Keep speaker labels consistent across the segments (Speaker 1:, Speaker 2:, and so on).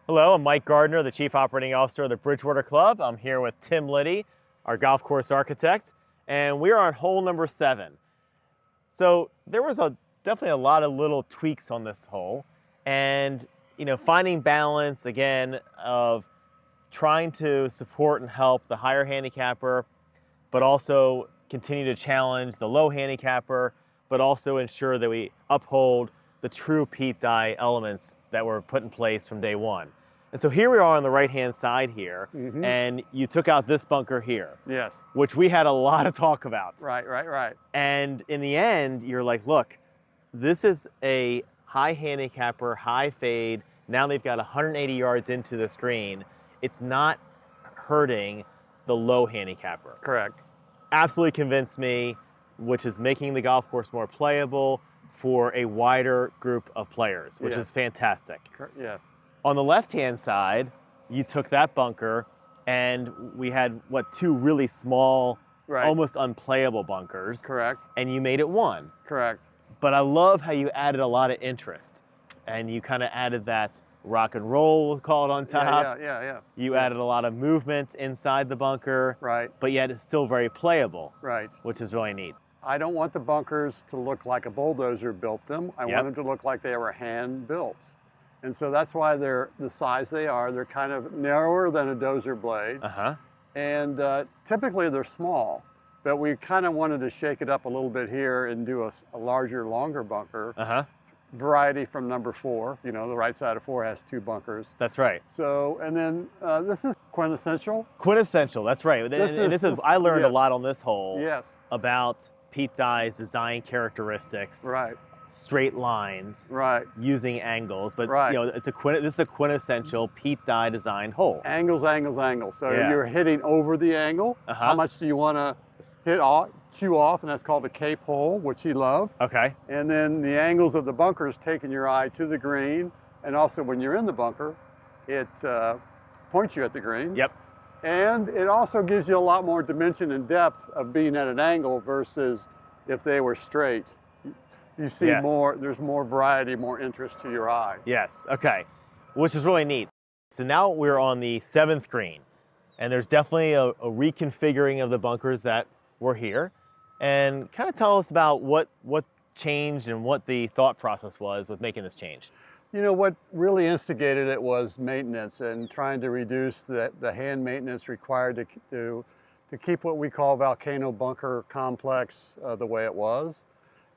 Speaker 1: Hello, I'm Mike Gardner, the Chief Operating Officer of the Bridgewater Club. I'm here with Tim Liddy, our golf course architect, and we are on hole number 7. So there was definitely a lot of little tweaks on this hole, and finding balance again of trying to support and help the higher handicapper, but also continue to challenge the low handicapper, but also ensure that we uphold the true Pete Dye elements that were put in place from day one. And so here we are on the right-hand side here, and you took out this bunker here.
Speaker 2: Yes.
Speaker 1: Which we had a lot of talk about.
Speaker 2: Right.
Speaker 1: And in the end, you're like, look, this is a high handicapper, high fade. Now they've got 180 yards into this green. It's not hurting the low handicapper.
Speaker 2: Correct.
Speaker 1: Absolutely convinced me, which is making the golf course more playable for a wider group of players, which is fantastic.
Speaker 2: Yes.
Speaker 1: On the left-hand side, you took that bunker, and we had, two really small, almost unplayable bunkers.
Speaker 2: Correct.
Speaker 1: And you made it one.
Speaker 2: Correct.
Speaker 1: But I love how you added a lot of interest, and you kind of added that rock and roll, we'll call it, on top.
Speaker 2: Yeah.
Speaker 1: You added a lot of movement inside the bunker.
Speaker 2: Right.
Speaker 1: But yet it's still very playable.
Speaker 2: Right.
Speaker 1: Which is really neat.
Speaker 2: I don't want the bunkers to look like a bulldozer built them. I want them to look like they were hand built. And so that's why they're the size they are. They're kind of narrower than a dozer blade. And typically they're small, but we kind of wanted to shake it up a little bit here and do a larger, longer bunker. Variety from number 4. You know, the right side of 4 has 2 bunkers.
Speaker 1: That's right.
Speaker 2: So, and then this is quintessential.
Speaker 1: Quintessential, that's right. I learned a lot on this hole about Pete Dye's design characteristics.
Speaker 2: Right.
Speaker 1: Straight lines.
Speaker 2: Right.
Speaker 1: Using angles, but this is a quintessential Pete Dye design hole.
Speaker 2: Angles. So you're hitting over the angle. How much do you want to hit off, cue off, and that's called a cape hole, which he loved.
Speaker 1: Okay.
Speaker 2: And then the angles of the bunker is taking your eye to the green, and also when you're in the bunker, it points you at the green.
Speaker 1: Yep.
Speaker 2: And it also gives you a lot more dimension and depth of being at an angle versus if they were straight. You see more, there's more variety, more interest to your eye.
Speaker 1: Yes, okay, which is really neat. So now we're on the 7th green, and there's definitely a reconfiguring of the bunkers that were here. And kind of tell us about what changed and what the thought process was with making this change.
Speaker 2: You know, what really instigated it was maintenance and trying to reduce the hand maintenance required to keep what we call Volcano Bunker Complex the way it was.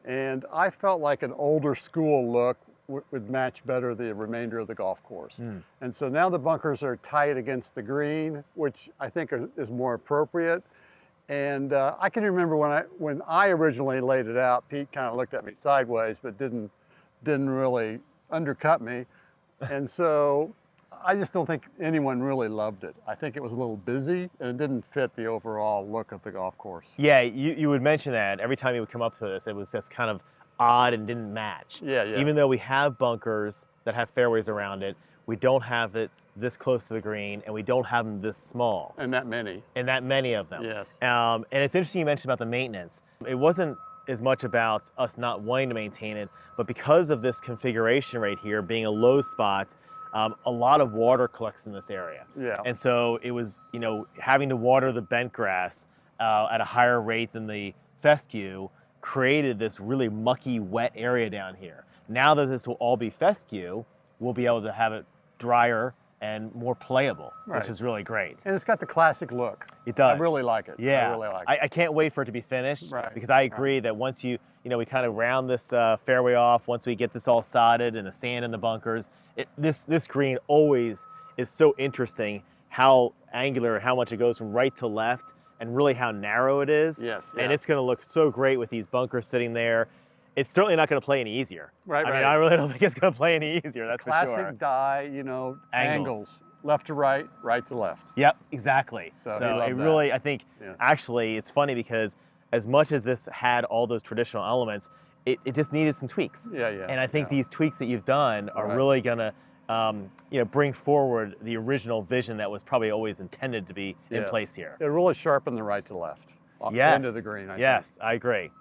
Speaker 2: And I felt like an older school look would match better the remainder of the golf course. And so now the bunkers are tight against the green, which I think is more appropriate. And I can remember when I originally laid it out, Pete kind of looked at me sideways, but didn't really undercut me. And so I just don't think anyone really loved it. I think it was a little busy and it didn't fit the overall look of the golf course.
Speaker 1: Yeah, you would mention that every time you would come up to this, it was just kind of odd and didn't match.
Speaker 2: Yeah.
Speaker 1: Even though we have bunkers that have fairways around it, we don't have it this close to the green, and we don't have them this small.
Speaker 2: And that many.
Speaker 1: And that many of them.
Speaker 2: Yes.
Speaker 1: And it's interesting you mentioned about the maintenance. It wasn't as much about us not wanting to maintain it, but because of this configuration right here being a low spot, a lot of water collects in this area.
Speaker 2: Yeah.
Speaker 1: And so it was, having to water the bent grass at a higher rate than the fescue created this really mucky, wet area down here. Now that this will all be fescue, we'll be able to have it drier and more playable, which is really great.
Speaker 2: And it's got the classic look.
Speaker 1: It does.
Speaker 2: I really like it.
Speaker 1: Yeah.
Speaker 2: I really like it.
Speaker 1: I can't wait for it to be finished because I agree that once we kind of round this fairway off, once we get this all sodded and the sand in the bunkers, this green always is so interesting how angular, how much it goes from right to left, and really how narrow it is.
Speaker 2: Yes.
Speaker 1: And it's going to look so great with these bunkers sitting there. It's certainly not going to play any easier. I mean, I really don't think it's going to play any easier, that's for sure.
Speaker 2: Classic Dye, angles. Left to right, right to left.
Speaker 1: Yep, exactly. So it really, I think, actually, it's funny because as much as this had all those traditional elements, it just needed some tweaks.
Speaker 2: Yeah.
Speaker 1: And I think these tweaks that you've done are really going to bring forward the original vision that was probably always intended to be in place here.
Speaker 2: It really sharpened the right to left.
Speaker 1: Yes.
Speaker 2: Into the green, I think.
Speaker 1: Yes, I agree.